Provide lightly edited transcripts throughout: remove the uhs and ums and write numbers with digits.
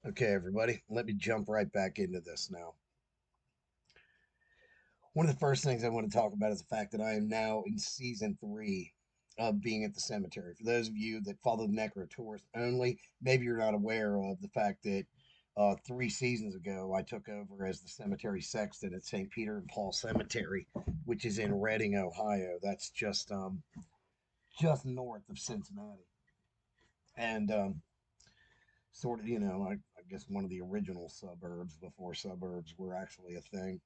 Okay, everybody, let me jump right back into this now. One of the first things I want to talk about is the fact that I am now in season three of being at the cemetery. For those of you that follow the Necro tourist only, maybe you're not aware of the fact that 3 seasons ago I took over as the cemetery sexton at St. Peter and Paul Cemetery, which is in Reading, Ohio. That's just north of Cincinnati, and sort of, I guess one of the original suburbs before suburbs were actually a thing.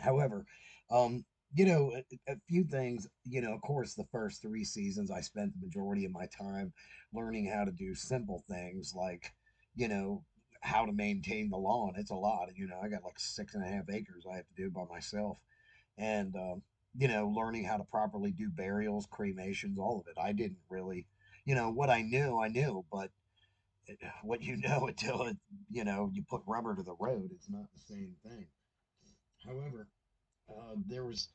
However, um, a few things, of course, the first 3 seasons, I spent the majority of my time learning how to do simple things like, you know, how to maintain the lawn. It's a lot. I got like 6.5 acres I have to do by myself. And, learning how to properly do burials, cremations, all of it. I didn't really, what I knew, but what you know until you put rubber to the road, it's not the same thing. However, there was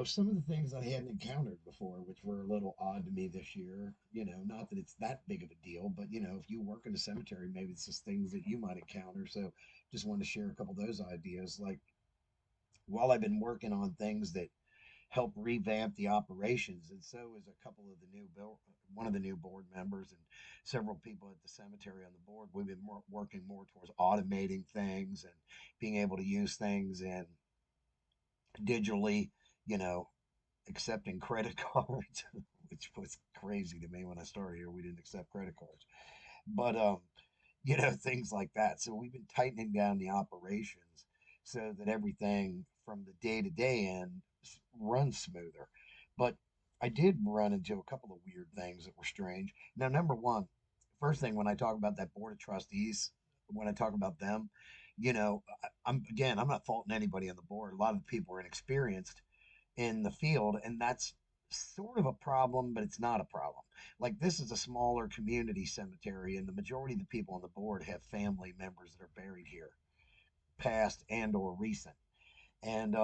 some of the things I hadn't encountered before, which were a little odd to me this year. Not that it's that big of a deal, but if you work in a cemetery, maybe it's just things that you might encounter. So just wanted to share a couple of those ideas. Like while I've been working on things that help revamp the operations, and so is a couple of the one of the new board members and several people at the cemetery on the board. We've been working more towards automating things and being able to use things and digitally, you know, accepting credit cards, which was crazy to me when I started here. We didn't accept credit cards, but things like that. So we've been tightening down the operations so that everything from the day to day end runs smoother. But I did run into a couple of weird things that were strange. Now, number one, first thing when I talk about that board of trustees, when I talk about them, I'm not faulting anybody on the board. A lot of the people are inexperienced in the field, and that's sort of a problem, but it's not a problem. Like this is a smaller community cemetery, and the majority of the people on the board have family members that are buried here, past and or recent. And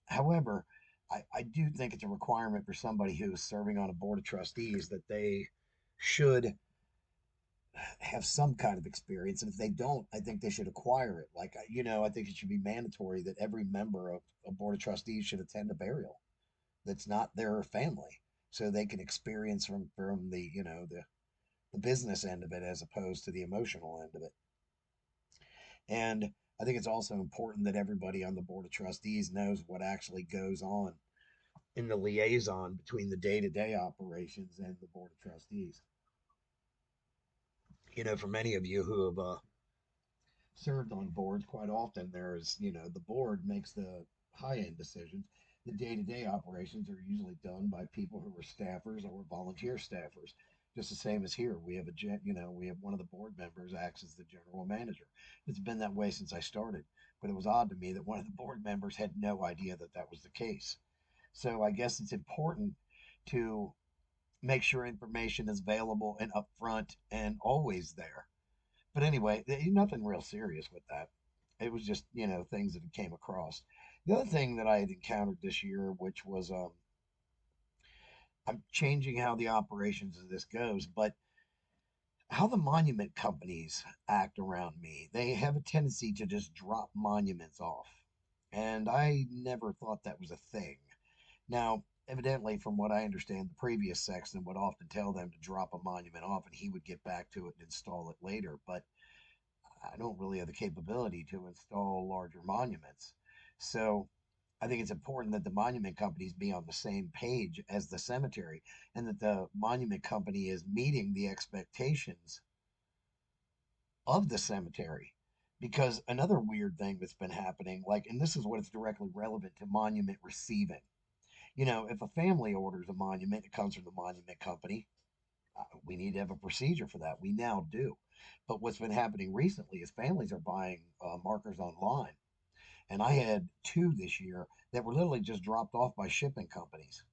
however, I do think it's a requirement for somebody who is serving on a board of trustees that they should have some kind of experience. And if they don't, I think they should acquire it. Like, I think it should be mandatory that every member of a board of trustees should attend a burial that's not their family, so they can experience from the the business end of it as opposed to the emotional end of it. And I think it's also important that everybody on the board of trustees knows what actually goes on in the liaison between the day-to-day operations and the board of trustees. For many of you who have served on boards, quite often there's, the board makes the high end decisions. The day to day operations are usually done by people who are staffers or volunteer staffers. Just the same as here, we have we have one of the board members acts as the general manager. It's been that way since I started, but it was odd to me that one of the board members had no idea that that was the case. So I guess it's important to make sure information is available and upfront and always there. But anyway, nothing real serious with that. It was just, things that it came across. The other thing that I had encountered this year, which was I'm changing how the operations of this goes, but how the monument companies act around me. They have a tendency to just drop monuments off. And I never thought that was a thing. Now, evidently, from what I understand, the previous sexton would often tell them to drop a monument off and he would get back to it and install it later. But I don't really have the capability to install larger monuments. So I think it's important that the monument companies be on the same page as the cemetery and that the monument company is meeting the expectations of the cemetery. Because another weird thing that's been happening, like, and this is what is directly relevant to monument receiving. If a family orders a monument, it comes from the monument company. We need to have a procedure for that. We now do. But what's been happening recently is families are buying markers online. And I had two this year that were literally just dropped off by shipping companies.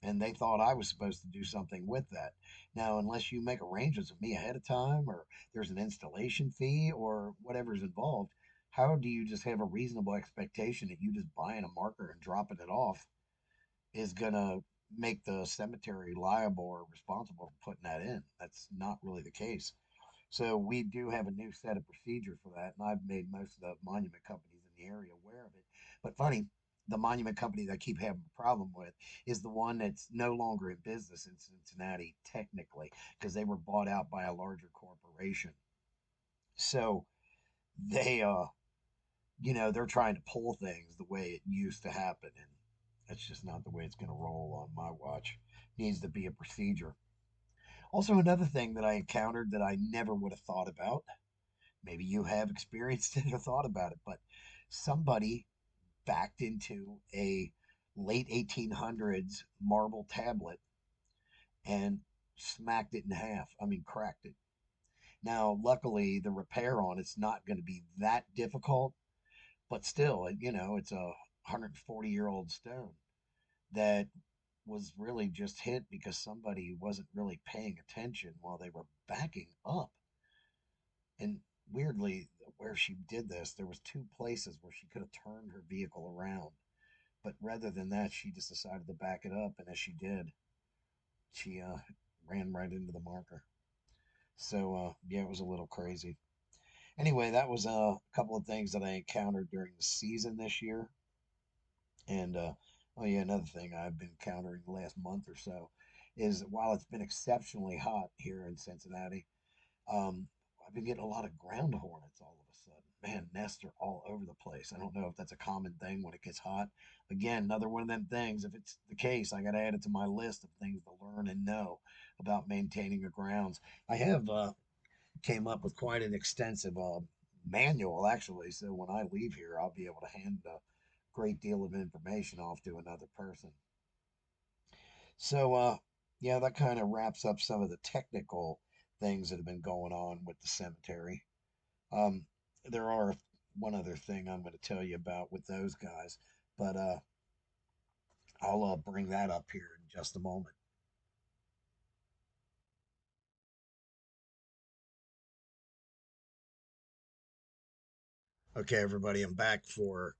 And they thought I was supposed to do something with that. Now, unless you make arrangements with me ahead of time or there's an installation fee or whatever's involved, how do you just have a reasonable expectation that you just buying a marker and dropping it off is going to make the cemetery liable or responsible for putting that in? That's not really the case. So we do have a new set of procedure for that, and I've made most of the monument companies in the area aware of it. But funny, the monument company that I keep having a problem with is the one that's no longer in business in Cincinnati, technically, because they were bought out by a larger corporation. So they, they're trying to pull things the way it used to happen, and that's just not the way it's going to roll on my watch. Needs to be a procedure. Also, another thing that I encountered that I never would have thought about, maybe you have experienced it or thought about it, but somebody backed into a late 1800s marble tablet and smacked it in half. I mean, cracked it. Now, luckily, the repair on it's not going to be that difficult, but still, it's a 140-year-old stone that was really just hit because somebody wasn't really paying attention while they were backing up. And weirdly, where she did this, there was two places where she could have turned her vehicle around. But rather than that, she just decided to back it up. And as she did, she ran right into the marker. So, yeah, it was a little crazy. Anyway, that was a couple of things that I encountered during the season this year. And, oh, yeah, another thing I've been encountering the last month or so is while it's been exceptionally hot here in Cincinnati, Um, I've been getting a lot of ground hornets all of a sudden. Man, nests are all over the place. I don't know if that's a common thing when it gets hot. Again, another one of them things. If it's the case, I got to add it to my list of things to learn and know about maintaining your grounds. I have came up with quite an extensive manual actually. So when I leave here, I'll be able to hand a great deal of information off to another person. So, yeah, that kind of wraps up some of the technical things that have been going on with the cemetery. Um, there are one other thing I'm going to tell you about with those guys, but I'll bring that up here in just a moment. Okay, everybody, I'm back for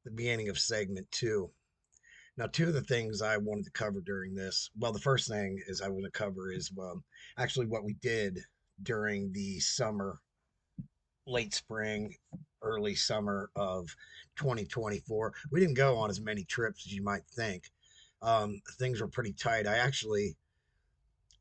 the beginning of segment two. Now, two of the things I wanted to cover during this, well, the first thing is I want to cover is actually what we did during the summer, late spring, early summer of 2024. We didn't go on as many trips as you might think. Things were pretty tight. I actually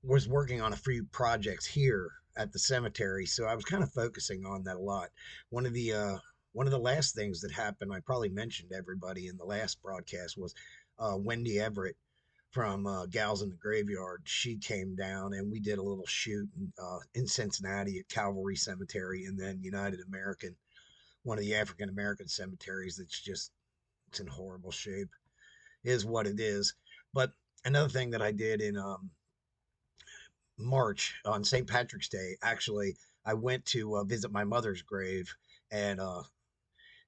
was working on a few projects here at the cemetery, so I was kind of focusing on that a lot. One of the uh, one of the last things that happened, I probably mentioned to everybody in the last broadcast, was Wendy Everett from Gals in the Graveyard. She came down and we did a little shoot in Cincinnati at Calvary Cemetery, and then United American, one of the African American cemeteries that's just it's in horrible shape, is what it is. But another thing that I did in March on St. Patrick's Day, actually, I went to visit my mother's grave and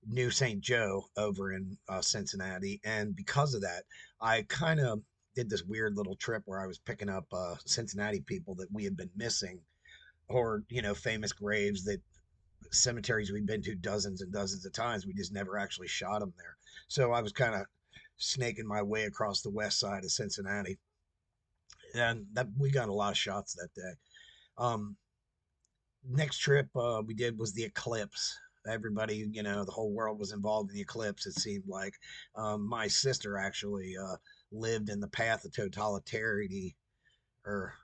New St. Joe over in Cincinnati. And because of that, I kind of did this weird little trip where I was picking up Cincinnati people that we had been missing, or, famous graves that cemeteries we've been to dozens and dozens of times. We just never actually shot them there. So I was kind of snaking my way across the west side of Cincinnati. And that we got a lot of shots that day. Um, Next trip we did was the eclipse. Everybody, the whole world was involved in the eclipse. It seemed like my sister actually lived in the path of totalitarity or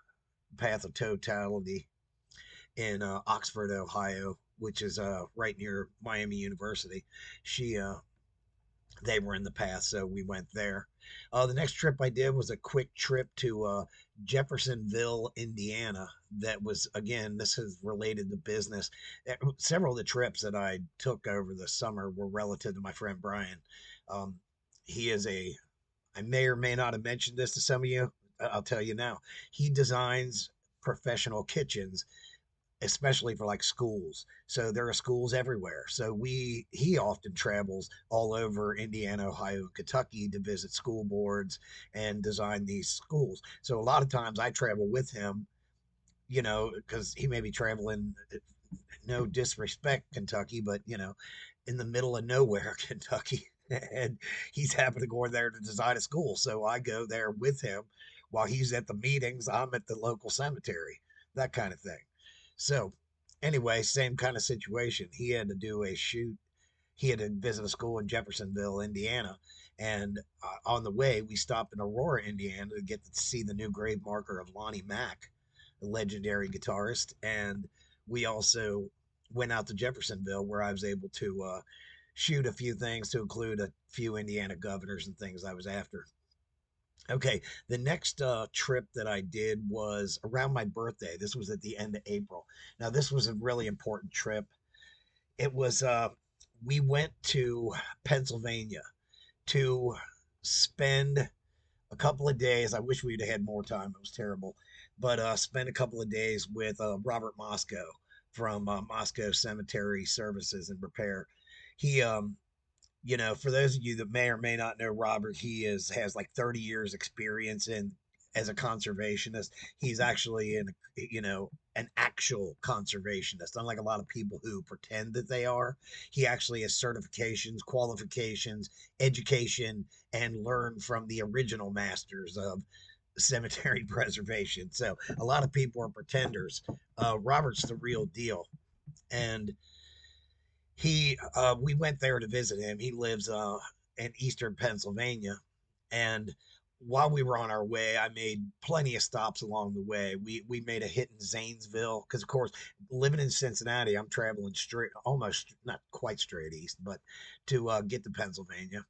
path of totality in Oxford, Ohio, which is right near Miami University. She They were in the path, so we went there. The next trip I did was a quick trip to Jeffersonville, Indiana. That was, again, this is related to business. Several of the trips that I took over the summer were relative to my friend Brian. Um, he is I may or may not have mentioned this to some of you. I'll tell you now. He designs professional kitchens, especially for like schools. So there are schools everywhere. So he often travels all over Indiana, Ohio, Kentucky to visit school boards and design these schools. So a lot of times I travel with him, because he may be traveling, no disrespect, Kentucky, but in the middle of nowhere, Kentucky. And he's happened to go there to design a school. So I go there with him while he's at the meetings. I'm at the local cemetery, that kind of thing. So Anyway, same kind of situation. He had to do a shoot. He had to visit a school in Jeffersonville, Indiana. And on the way, we stopped in Aurora, Indiana to get to see the new grave marker of Lonnie Mack, the legendary guitarist. And we also went out to Jeffersonville where I was able to shoot a few things to include a few Indiana governors and things I was after. Okay, the next trip that I did was around my birthday. This was at the end of April. Now, this was a really important trip. It was, we went to Pennsylvania to spend a couple of days. I wish we'd had more time. It was terrible. But spend a couple of days with Robert Moscow from Moscow Cemetery Services and Repair. He for those of you that may or may not know Robert, he has like 30 years experience in as a conservationist. He's actually an actual conservationist, unlike a lot of people who pretend that they are. He actually has certifications, qualifications, education, and learned from the original masters of cemetery preservation. So a lot of people are pretenders. Robert's the real deal. And we went there to visit him. He lives in eastern Pennsylvania, and while we were on our way, I made plenty of stops along the way. We made a hit in Zanesville because, of course, living in Cincinnati, I'm traveling straight, almost not quite straight east, but to get to Pennsylvania.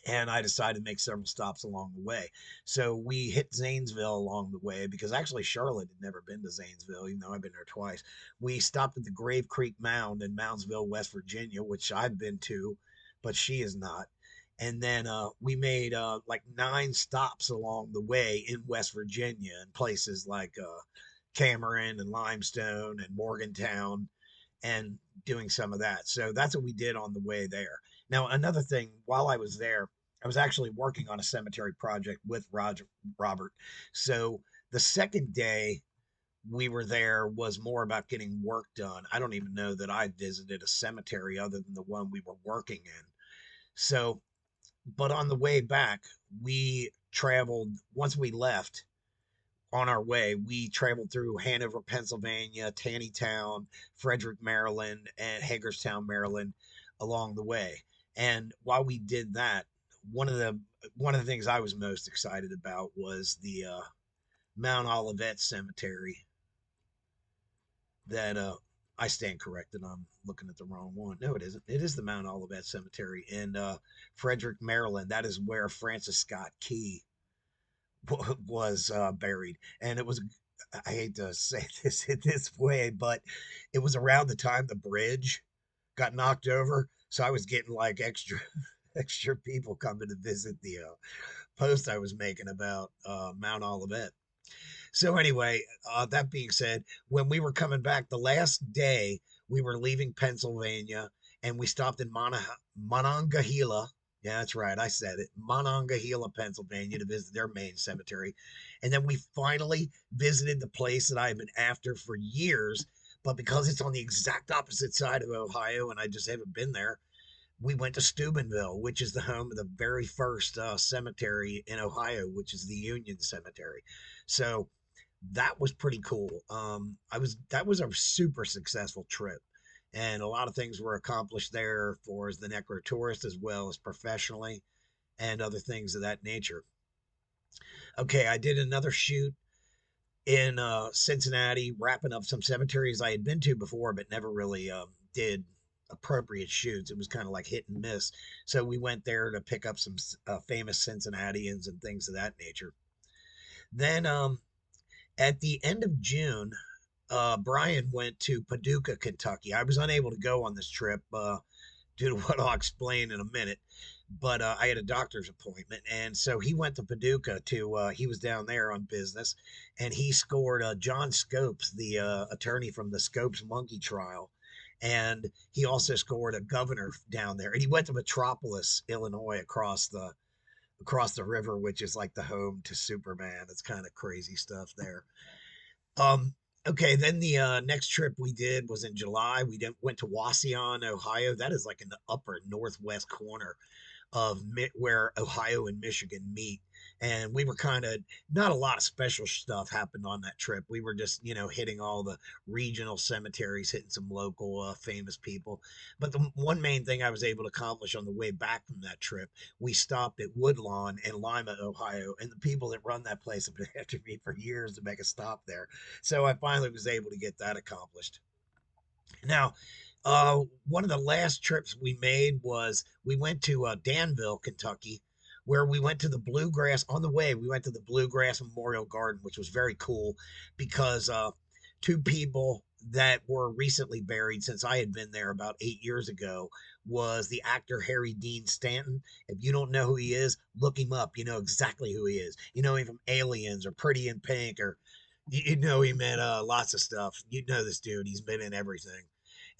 And I decided to make several stops along the way. So we hit Zanesville along the way because actually Charlotte had never been to Zanesville, even though I've been there twice. We stopped at the Grave Creek Mound in Moundsville, West Virginia, which I've been to, but she is not. And then we made like 9 stops along the way in West Virginia in places like Cameron and Limestone and Morgantown and doing some of that. So that's what we did on the way there. Now, another thing, while I was there, I was actually working on a cemetery project with Robert. So the second day we were there was more about getting work done. I don't even know that I visited a cemetery other than the one we were working in. So, but on the way back, we traveled, once we left, on our way, we traveled through Hanover, Pennsylvania, Taneytown, Frederick, Maryland, and Hagerstown, Maryland along the way. And while we did that, one of the one of the things I was most excited about was the Mount Olivet Cemetery that I stand corrected. I'm looking at the wrong one. No, it isn't. It is the Mount Olivet Cemetery in Frederick, Maryland. That is where Francis Scott Key was buried, and it was. I hate to say this in this way, but it was around the time the bridge got knocked over, so I was getting like extra extra people coming to visit the post I was making about Mount Olivet. So anyway, that being said, when we were coming back the last day, we were leaving Pennsylvania and we stopped in Monongahela. Yeah, that's right. I said it. Monongahela, Pennsylvania, to visit their main cemetery. And then we finally visited the place that I've been after for years. But because it's on the exact opposite side of Ohio and I just haven't been there, we went to Steubenville, which is the home of the very first cemetery in Ohio, which is the Union Cemetery. So that was pretty cool. That was a super successful trip, and a lot of things were accomplished there for as the Necro tourist as well as professionally and other things of that nature. Okay, I did another shoot in Cincinnati, wrapping up some cemeteries I had been to before, but never really did appropriate shoots. It was kind of like hit and miss. So we went there to pick up some famous Cincinnatians and things of that nature. Then at the end of June, Brian went to Paducah, Kentucky. I was unable to go on this trip due to what I'll explain in a minute, but I had a doctor's appointment, and so he went to Paducah to. He was down there on business, and he scored John Scopes, the attorney from the Scopes monkey trial, and he also scored a governor down there. And he went to Metropolis, Illinois, across the river, which is like the home to Superman. It's kind of crazy stuff there. Um, okay, then the next trip we did was in July. Went to Wauseon, Ohio. That is like in the upper northwest corner of where Ohio and Michigan meet. And we were kind of, not a lot of special stuff happened on that trip. We were just, hitting all the regional cemeteries, hitting some local famous people. But the one main thing I was able to accomplish on the way back from that trip, we stopped at Woodlawn in Lima, Ohio, and the people that run that place have been after me for years to make a stop there. So I finally was able to get that accomplished. Now, one of the last trips we made was we went to Danville, Kentucky, where we went to the Bluegrass. On the way, we went to the Bluegrass Memorial Garden, which was very cool because two people that were recently buried since I had been there about 8 years ago was the actor Harry Dean Stanton. If you don't know who he is, look him up. You know exactly who he is. You know him from Aliens or Pretty in Pink, or you know him in lots of stuff. You know this dude. He's been in everything.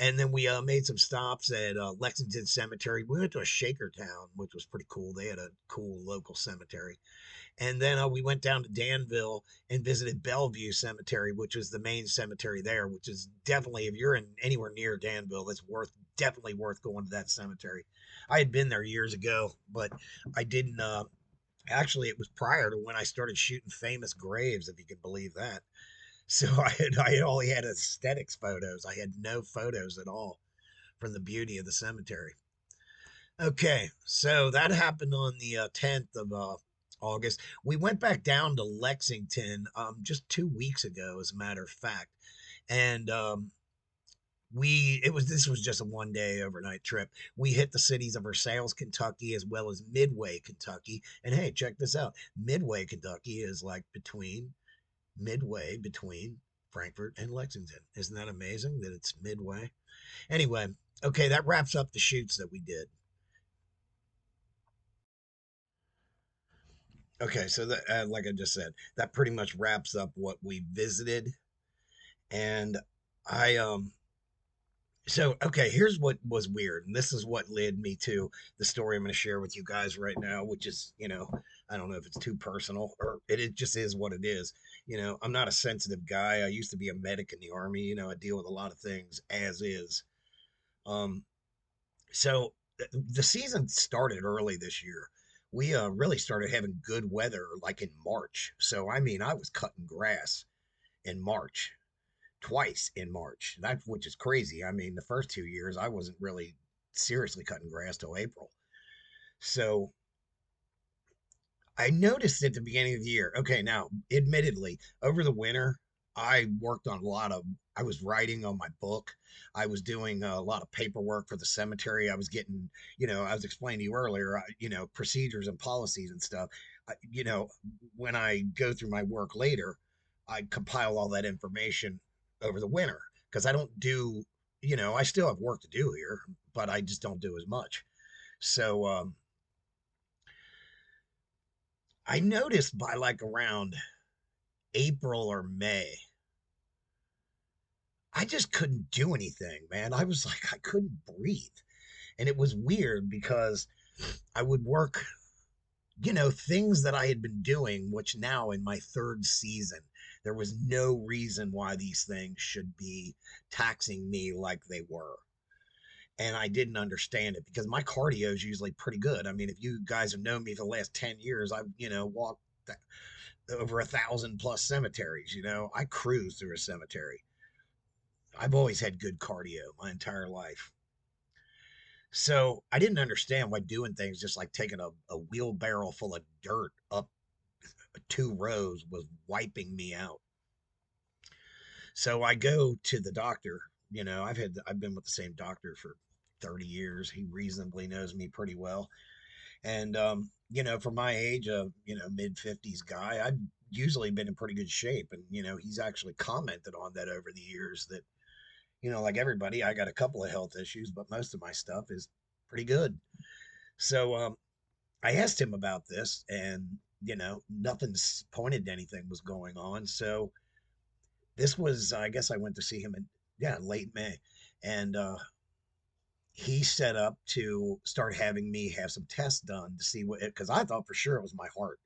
And then we made some stops at Lexington Cemetery. We went to a Shaker town, which was pretty cool. They had a cool local cemetery. And then we went down to Danville and visited Bellevue Cemetery, which was the main cemetery there, which is definitely, if you're in anywhere near Danville, it's definitely worth going to that cemetery. I had been there years ago, but I didn't. Actually, it was prior to when I started shooting famous graves, if you can believe that. So I only had aesthetics photos. I had no photos at all from the beauty of the cemetery. Okay, so that happened on the 10th of August. We went back down to Lexington just 2 weeks ago, as a matter of fact, and we it was this was just a 1 day overnight trip. We hit the cities of Versailles, Kentucky, as well as Midway, Kentucky. And hey, check this out: Midway, Kentucky is like midway between Frankfurt and Lexington. Isn't that amazing that it's midway? Anyway, okay, that wraps up the shoots that we did. Okay, so that, like I just said, that pretty much wraps up what we visited. And I so okay, here's what was weird, and this is what led me to the story I'm going to share with you guys right now, which is, I don't know if it's too personal, or it just is what it is. I'm not a sensitive guy. I used to be a medic in the army. I deal with a lot of things as is. Um, so the season started early this year. We really started having good weather like in March. So I mean, I was cutting grass in March, twice in March. That which is crazy. I mean, the first 2 years I wasn't really seriously cutting grass till April. So I noticed at the beginning of the year. Okay, now, admittedly, over the winter, I worked on a lot of, I was writing on my book. I was doing a lot of paperwork for the cemetery. I was getting, I was explaining to you earlier, procedures and policies and stuff. When I go through my work later, I compile all that information over the winter because I don't do, I still have work to do here, but I just don't do as much. So, I noticed by like around April or May, I just couldn't do anything, man. I was like, I couldn't breathe. And it was weird because I would work, things that I had been doing, which now in my third season, there was no reason why these things should be taxing me like they were. And I didn't understand it because my cardio is usually pretty good. I mean, if you guys have known me for the last 10 years, I've, walked over 1,000 plus cemeteries. I cruise through a cemetery. I've always had good cardio my entire life. So I didn't understand why doing things just like taking a wheelbarrow full of dirt up 2 rows was wiping me out. So I go to the doctor. I've been with the same doctor for 30 years. He reasonably knows me pretty well. And for my age, mid 50s guy, I've usually been in pretty good shape. And he's actually commented on that over the years that like everybody, I got a couple of health issues, but most of my stuff is pretty good. So I asked him about this, and nothing's pointed to anything was going on. So this was, I guess, I went to see him in late May, and he set up to start having me have some tests done to see what, because I thought for sure it was my heart.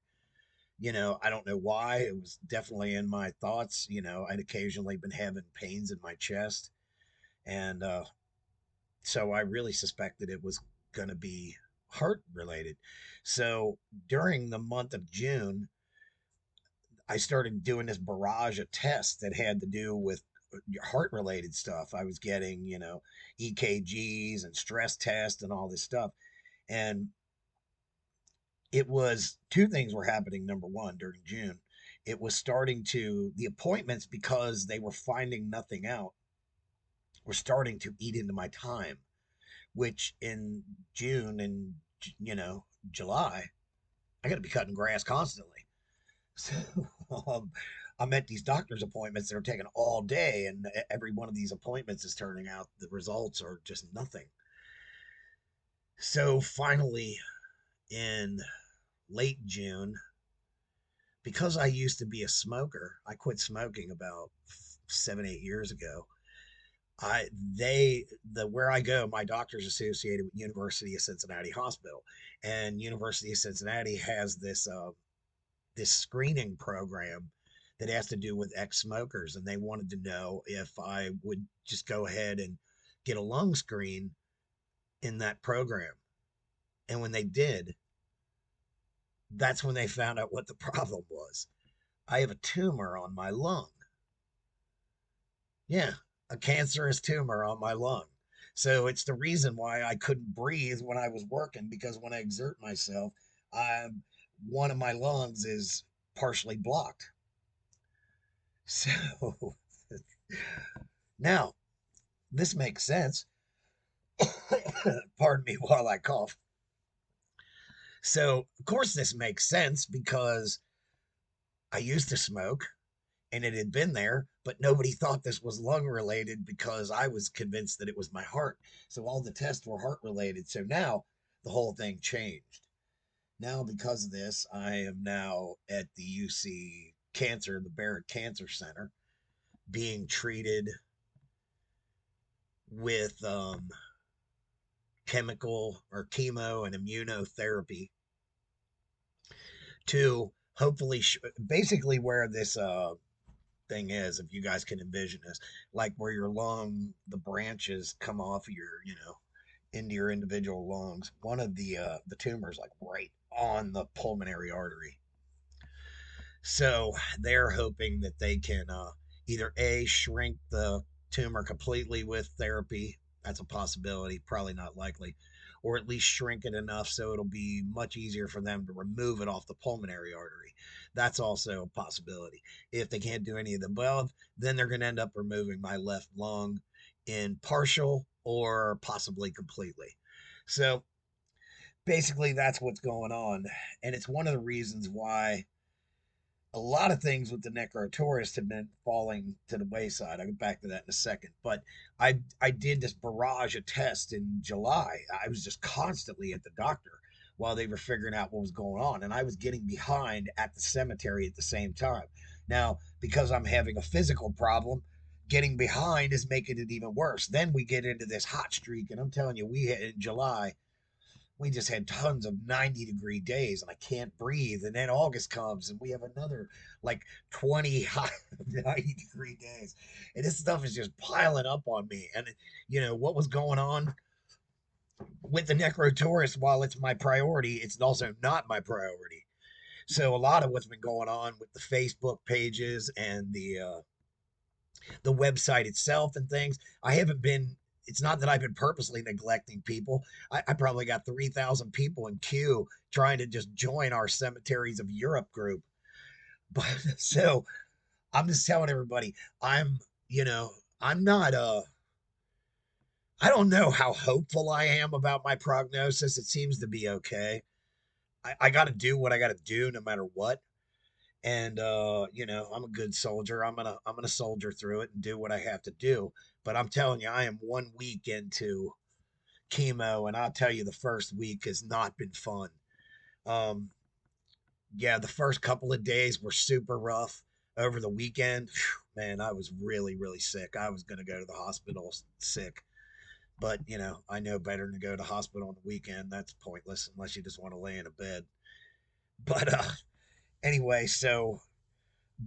I don't know why. It was definitely in my thoughts. I'd occasionally been having pains in my chest, and so I really suspected it was going to be heart related. So during the month of June, I started doing this barrage of tests that had to do with heart related stuff. I was getting, EKGs and stress tests and all this stuff. And it was two things were happening. Number one, during June, it was starting to, the appointments, because they were finding nothing out, were starting to eat into my time, which in June and, you know, July, I got to be cutting grass constantly. So I'm at these doctor's appointments that are taking all day, and every one of these appointments is turning out the results are just nothing. So finally, in late June, because I used to be a smoker, I quit smoking about 7, 8 years ago. I they the where I go, my doctor's associated with University of Cincinnati Hospital, and University of Cincinnati has this screening program that has to do with ex-smokers, and they wanted to know if I would just go ahead and get a lung screen in that program. And when they did, that's when they found out what the problem was. I have a tumor on my lung. Yeah, a cancerous tumor on my lung. So it's the reason why I couldn't breathe when I was working, because when I exert myself, I one of my lungs is partially blocked. So now this makes sense. Pardon me while I cough. So, of course, this makes sense because I used to smoke and it had been there, but nobody thought this was lung related because I was convinced that it was my heart. So, all the tests were heart related. So, now the whole thing changed. Now, because of this, I am now at the UC Cancer, the Barrett Cancer Center, being treated with chemical or chemo and immunotherapy to hopefully basically where this thing is, if you guys can envision this, like where your lung, the branches come off of your, into your individual lungs. One of the tumors like right on the pulmonary artery. So they're hoping that they can either A, shrink the tumor completely with therapy. That's a possibility, probably not likely. Or at least shrink it enough so it'll be much easier for them to remove it off the pulmonary artery. That's also a possibility. If they can't do any of the above, then they're going to end up removing my left lung in partial or possibly completely. So basically, that's what's going on. And it's one of the reasons why a lot of things with the Necro tourist have been falling to the wayside. I'll get back to that in a second. But I did this barrage of tests in July. I was just constantly at the doctor while they were figuring out what was going on. And I was getting behind at the cemetery at the same time. Now, because I'm having a physical problem, getting behind is making it even worse. Then we get into this hot streak. And I'm telling you, we had in July, we just had tons of 90-degree days and I can't breathe. And then August comes and we have another like 20 hot 90-degree days. And this stuff is just piling up on me. And, what was going on with the Necro tourist, while it's my priority, it's also not my priority. So a lot of what's been going on with the Facebook pages and the website itself and things. I haven't been, it's not that I've been purposely neglecting people. I probably got 3,000 people in queue trying to just join our Cemeteries of Europe group. But so I'm just telling everybody, I'm, you know, I'm not, I don't know how hopeful I am about my prognosis. It seems to be okay. I got to do what I got to do no matter what. And I'm a good soldier. I'm gonna soldier through it and do what I have to do. But I'm telling you, I am 1 week into chemo, and I'll tell you, the first week has not been fun. um yeah, the first couple of days were super rough. Over the weekend, man, I was really really sick. I was gonna go to the hospital sick, but I know better than to go to the hospital on the weekend. That's pointless unless you just want to lay in a bed. But anyway, so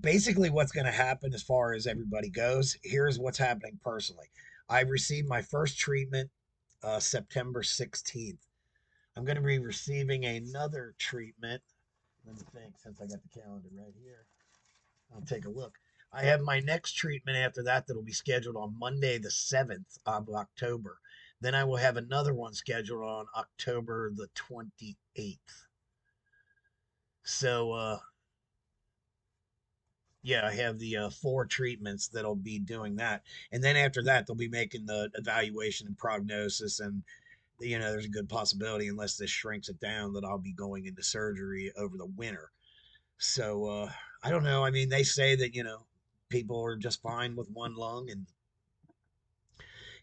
basically what's going to happen as far as everybody goes, here's what's happening personally. I received my first treatment September 16th. I'm going to be receiving another treatment. Let me think, since I got the calendar right here. I'll take a look. I have my next treatment after that that'll be scheduled on Monday, the 7th of October. Then I will have another one scheduled on October the 28th. So, yeah, I have the four treatments that'll be doing that. And then after that, they'll be making the evaluation and prognosis. And, there's a good possibility, unless this shrinks it down, that I'll be going into surgery over the winter. So I don't know. I mean, they say that people are just fine with one lung, and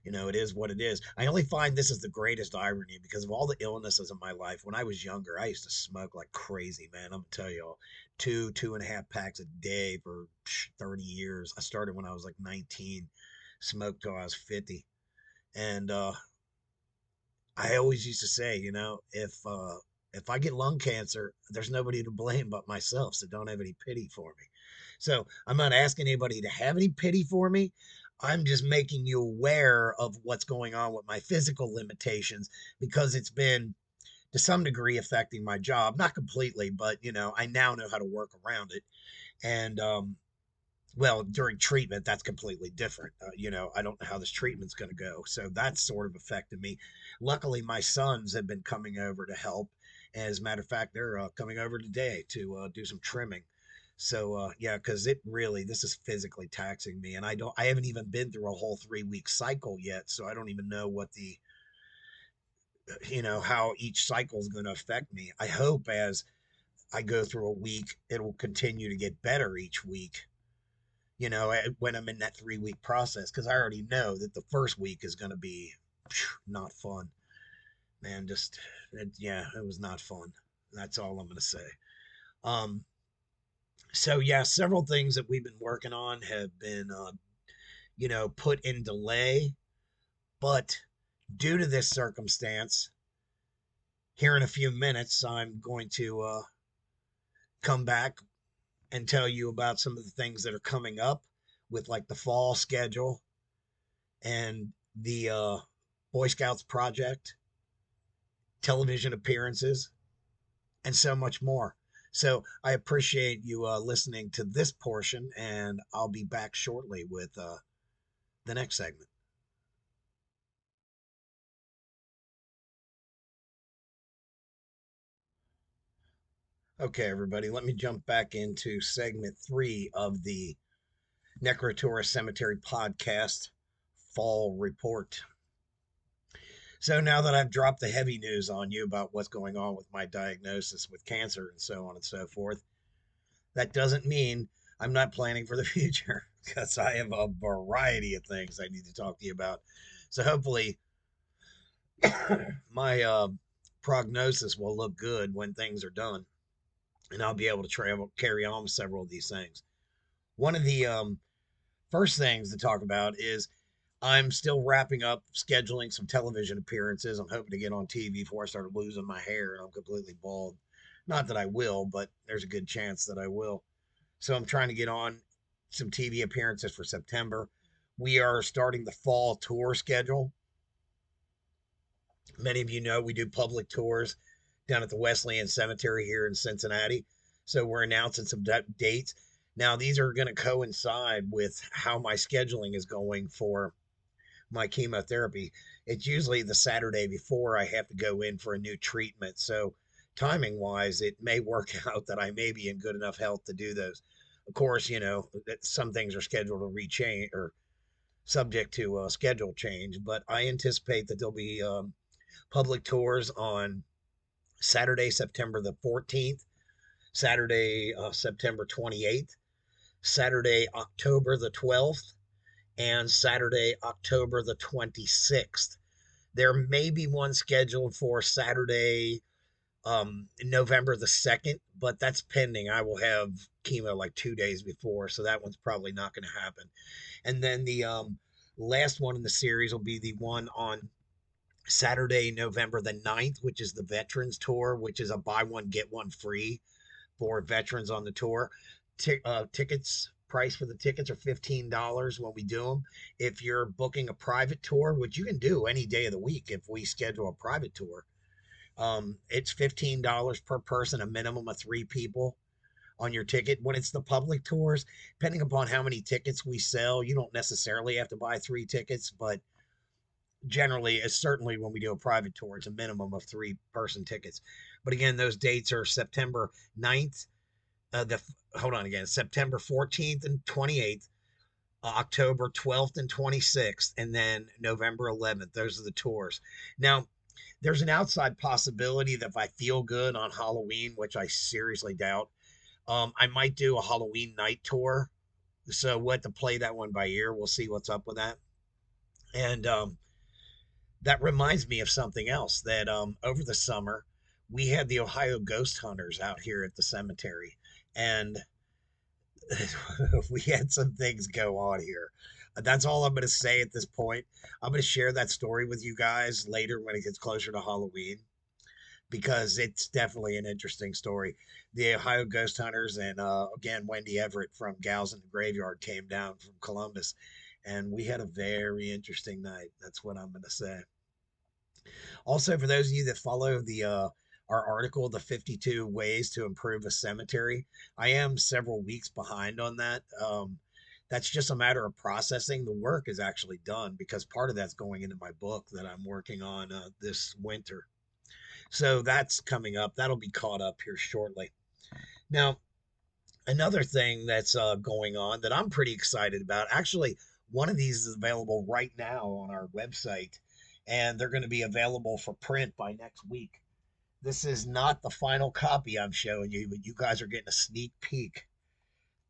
it is what it is. I only find this is the greatest irony because of all the illnesses in my life. When I was younger, I used to smoke like crazy, man. I'm gonna tell y'all, 2.5 packs a day for 30 years. I started when I was like 19, smoked till I was 50, and I always used to say, if I get lung cancer, there's nobody to blame but myself. So don't have any pity for me. So I'm not asking anybody to have any pity for me. I'm just making you aware of what's going on with my physical limitations because it's been to some degree affecting my job. Not completely, but I now know how to work around it. And well, during treatment, that's completely different. I don't know how this treatment's going to go. So that's sort of affected me. Luckily, my sons have been coming over to help. As a matter of fact, they're coming over today to do some trimming. So yeah, because this is physically taxing me, and I haven't even been through a whole 3 week cycle yet, so I don't even know what the, how each cycle is going to affect me. I hope as I go through a week, it'll continue to get better each week, when I'm in that 3 week process, because I already know that the first week is going to be not fun, man. Yeah, it was not fun. That's all I'm going to say. Um, so yeah, several things that we've been working on have been, put in delay, but due to this circumstance, here in a few minutes, I'm going to come back and tell you about some of the things that are coming up with like the fall schedule and the Boy Scouts project, television appearances, and so much more. So I appreciate you listening to this portion, and I'll be back shortly with the next segment. Okay, everybody, let me jump back into segment three of the Necro Cemetery podcast fall report. So now that I've dropped the heavy news on you about what's going on with my diagnosis with cancer and so on and so forth, that doesn't mean I'm not planning for the future because I have a variety of things I need to talk to you about. So hopefully, my prognosis will look good when things are done, and I'll be able to carry on with several of these things. One of the first things to talk about is I'm still wrapping up scheduling some television appearances. I'm hoping to get on TV before I start losing my hair and I'm completely bald. Not that I will, but there's a good chance that I will. So I'm trying to get on some TV appearances for September. We are starting the fall tour schedule. Many of you know we do public tours down at the Wesleyan Cemetery here in Cincinnati. So we're announcing some dates. Now, these are going to coincide with how my scheduling is going for my chemotherapy. It's usually the Saturday before I have to go in for a new treatment. So, timing wise, it may work out that I may be in good enough health to do those. Of course, some things are scheduled to rechange or subject to schedule change, but I anticipate that there'll be public tours on Saturday, September the 14th, Saturday, September 28th, Saturday, October the 12th, and Saturday, October the 26th. There may be one scheduled for Saturday, November the 2nd, but that's pending. I will have chemo like 2 days before, so that one's probably not going to happen. And then the last one in the series will be the one on Saturday, November the 9th, which is the Veterans Tour, which is a buy one, get one free for veterans on the tour. Tickets price for the tickets are $15 when we do them. If you're booking a private tour, which you can do any day of the week if we schedule a private tour, It's $15 per person, a minimum of 3 people on your ticket. When it's the public tours, depending upon how many tickets we sell, you don't necessarily have to buy 3 tickets, but generally, it's certainly when we do a private tour, it's a minimum of 3 person tickets. But again, those dates are September 9th, the hold on again, September 14th and 28th, October 12th and 26th, and then November 11th. Those are the tours. Now, there's an outside possibility that if I feel good on Halloween, which I seriously doubt, I might do a Halloween night tour. So we'll have to play that one by ear. We'll see what's up with that. And that reminds me of something else that over the summer we had the Ohio ghost hunters out here at the cemetery, and we had some things go on here. That's all I'm going to say at this point. I'm going to share that story with you guys later when it gets closer to Halloween because it's definitely an interesting story. The Ohio ghost hunters and again Wendy Everett from Gals in the Graveyard came down from Columbus, and we had a very interesting night. That's what I'm going to say. Also, for those of you that follow the our article, the 52 ways to improve a cemetery, I am several weeks behind on that. That's just a matter of processing. The work is actually done because part of that's going into my book that I'm working on this winter. So that's coming up. That'll be caught up here shortly. Now, another thing that's going on that I'm pretty excited about. Actually, one of these is available right now on our website, and they're going to be available for print by next week. This is not the final copy I'm showing you, but you guys are getting a sneak peek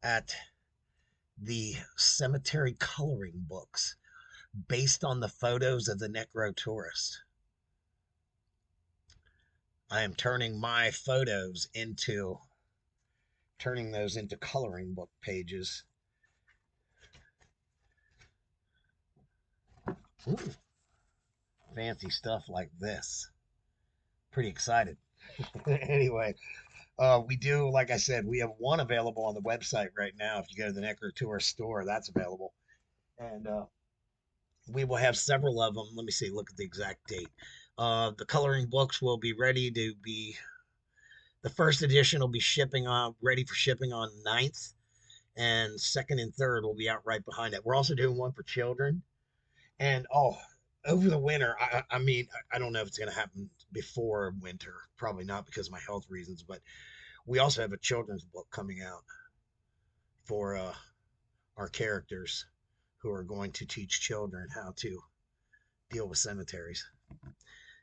at the cemetery coloring books based on the photos of the Necro tourist. I am turning those into coloring book pages. Ooh, fancy stuff like this. Pretty excited. Anyway, we do, like I said, we have one available on the website right now. If you go to the Necro Tour store, that's available. And we will have several of them. Let me see, look at the exact date. The coloring books will be ready to be, the first edition will be shipping on, ready for shipping on 9th, and second and third will be out right behind it. We're also doing one for children. And oh, over the winter, I mean, I don't know if it's going to happen before winter. Probably not because of my health reasons, but we also have a children's book coming out for our characters who are going to teach children how to deal with cemeteries.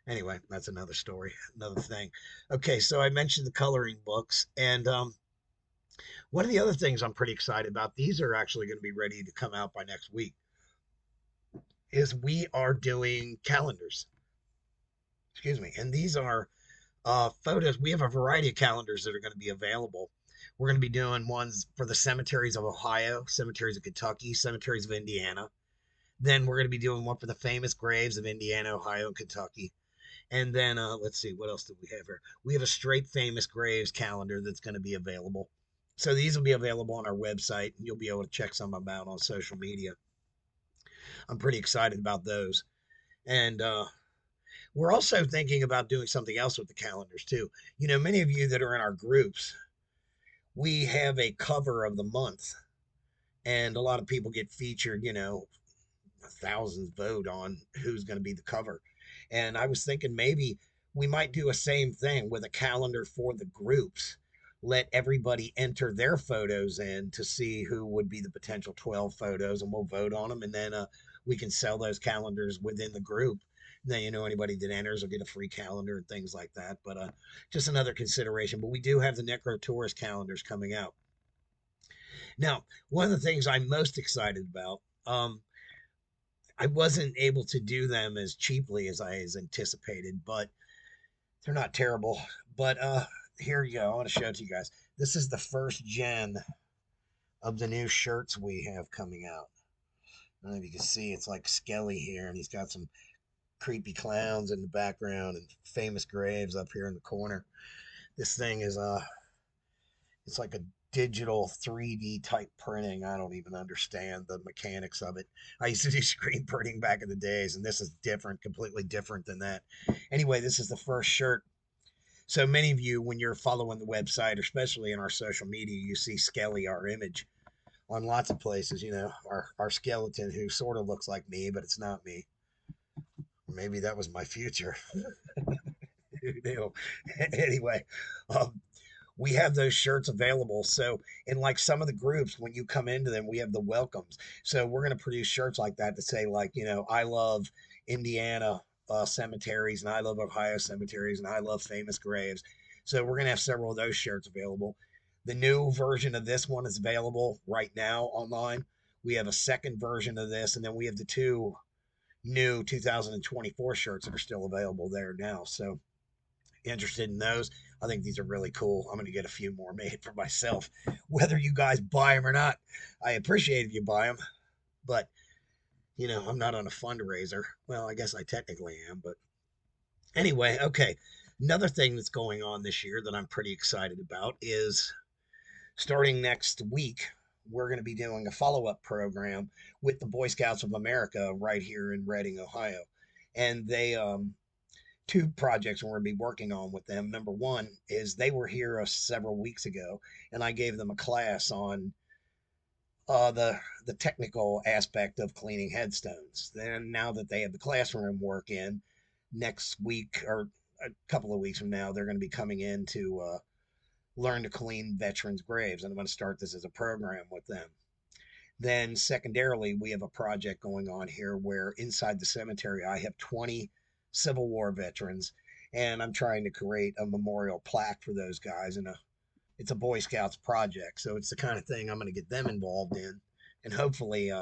Anyway, that's another story, another thing. Okay, so I mentioned the coloring books, and one of the other things I'm pretty excited about, these are actually going to be ready to come out by next week, is we are doing calendars. Excuse me. And these are photos. We have a variety of calendars that are going to be available. We're going to be doing ones for the cemeteries of Ohio, cemeteries of Kentucky, cemeteries of Indiana. Then we're going to be doing one for the famous graves of Indiana, Ohio, and Kentucky. And then let's see, what else do we have here? We have a straight famous graves calendar that's going to be available. So these will be available on our website, and you'll be able to check some of them out on social media. I'm pretty excited about those. And we're also thinking about doing something else with the calendars too. You know, many of you that are in our groups, we have a cover of the month, and a lot of people get featured. You know, thousands vote on who's going to be the cover. And I was thinking maybe we might do a same thing with a calendar for the groups. Let everybody enter their photos in to see who would be the potential 12 photos, and we'll vote on them. And then we can sell those calendars within the group. Then, you know, anybody that enters will get a free calendar and things like that. But just another consideration. But we do have the Necro Tourist calendars coming out. Now, one of the things I'm most excited about, I wasn't able to do them as cheaply as I as anticipated, but they're not terrible. But here you go. I want to show it to you guys. This is the first gen of the new shirts we have coming out. I don't know if you can see, it's like Skelly here, and he's got some creepy clowns in the background and famous graves up here in the corner. This thing is it's like a digital 3D type printing. I don't even understand the mechanics of it. I used to do screen printing back in the days, and this is different, completely different than that. Anyway, this is the first shirt So many of you, when you're following the website, especially in our social media, you see Skelly, our image, on lots of places. Our skeleton who sort of looks like me, but it's not me. Maybe that was my future. Who knew? Anyway, um, we have those shirts available. So, in like some of the groups, when you come into them, we have the welcomes. So, we're going to produce shirts like that to say, like, I love Indiana cemeteries, and I love Ohio cemeteries, and I love famous graves. So, we're going to have several of those shirts available. The new version of this one is available right now online. We have a second version of this, and then we have the two new 2024 shirts that are still available there now. So, interested in those. I think these are really cool. I'm going to get a few more made for myself, whether you guys buy them or not. I appreciate if you buy them, but I'm not on a fundraiser. Well, I guess I technically am, but anyway, okay. Another thing that's going on this year that I'm pretty excited about is starting next week, we're going to be doing a follow up program with the Boy Scouts of America right here in Reading, Ohio. And they two projects we're going to be working on with them. Number one is they were here several weeks ago, and I gave them a class on the technical aspect of cleaning headstones. Then now that they have the classroom work in, next week or a couple of weeks from now, they're going to be coming in to learn to clean veterans' graves, and I'm going to start this as a program with them. Then, secondarily, we have a project going on here where inside the cemetery, I have 20 Civil War veterans, and I'm trying to create a memorial plaque for those guys. And it's a Boy Scouts project, so it's the kind of thing I'm going to get them involved in, and hopefully,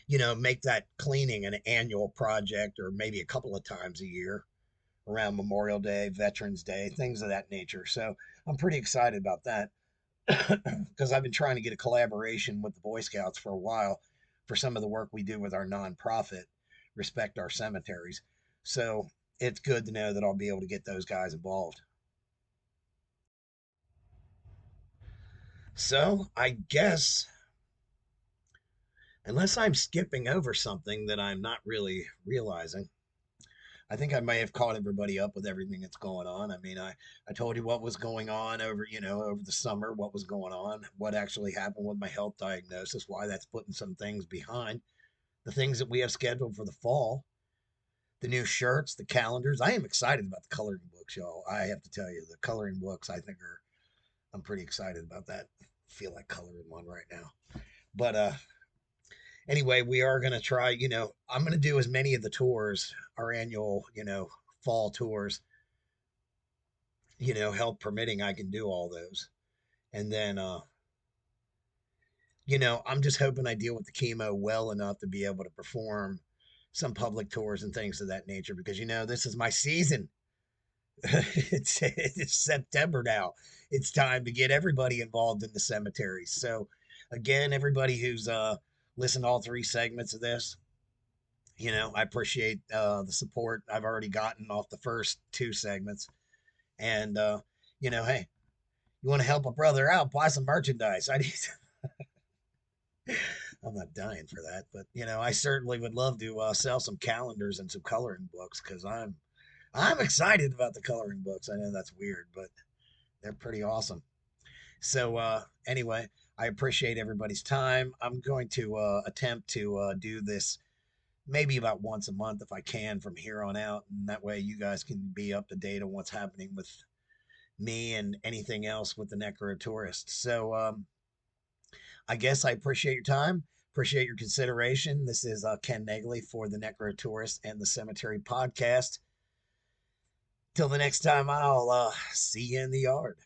make that cleaning an annual project, or maybe a couple of times a year around Memorial Day, Veterans Day, things of that nature. So I'm pretty excited about that. Because I've been trying to get a collaboration with the Boy Scouts for a while for some of the work we do with our nonprofit, Respect Our Cemeteries. So it's good to know that I'll be able to get those guys involved. So I guess, unless I'm skipping over something that I'm not really realizing, I think I may have caught everybody up with everything that's going on. I mean, I told you what was going on over the summer, what was going on, what actually happened with my health diagnosis, why that's putting some things behind, the things that we have scheduled for the fall, the new shirts, the calendars. I am excited about the coloring books, y'all. I have to tell you, the coloring books, I think I'm pretty excited about that. I feel like coloring one right now. But anyway, we are going to try, I'm going to do as many of the tours, our annual, fall tours, help permitting, I can do all those. And then, I'm just hoping I deal with the chemo well enough to be able to perform some public tours and things of that nature because, this is my season. It's September now. It's time to get everybody involved in the cemeteries. So, again, everybody who's listened to all three segments of this, I appreciate the support I've already gotten off the first two segments. And, hey, you want to help a brother out, buy some merchandise. I'm not dying for that, but I certainly would love to sell some calendars and some coloring books because I'm excited about the coloring books. I know that's weird, but they're pretty awesome. So anyway, I appreciate everybody's time. I'm going to attempt to do this maybe about once a month if I can from here on out, and that way you guys can be up to date on what's happening with me and anything else with the Necro tourist. So I guess I appreciate your time. Appreciate your consideration. This is Ken Negley for the Necro Tourist and the Cemetery Podcast. Till the next time, I'll see you in the yard.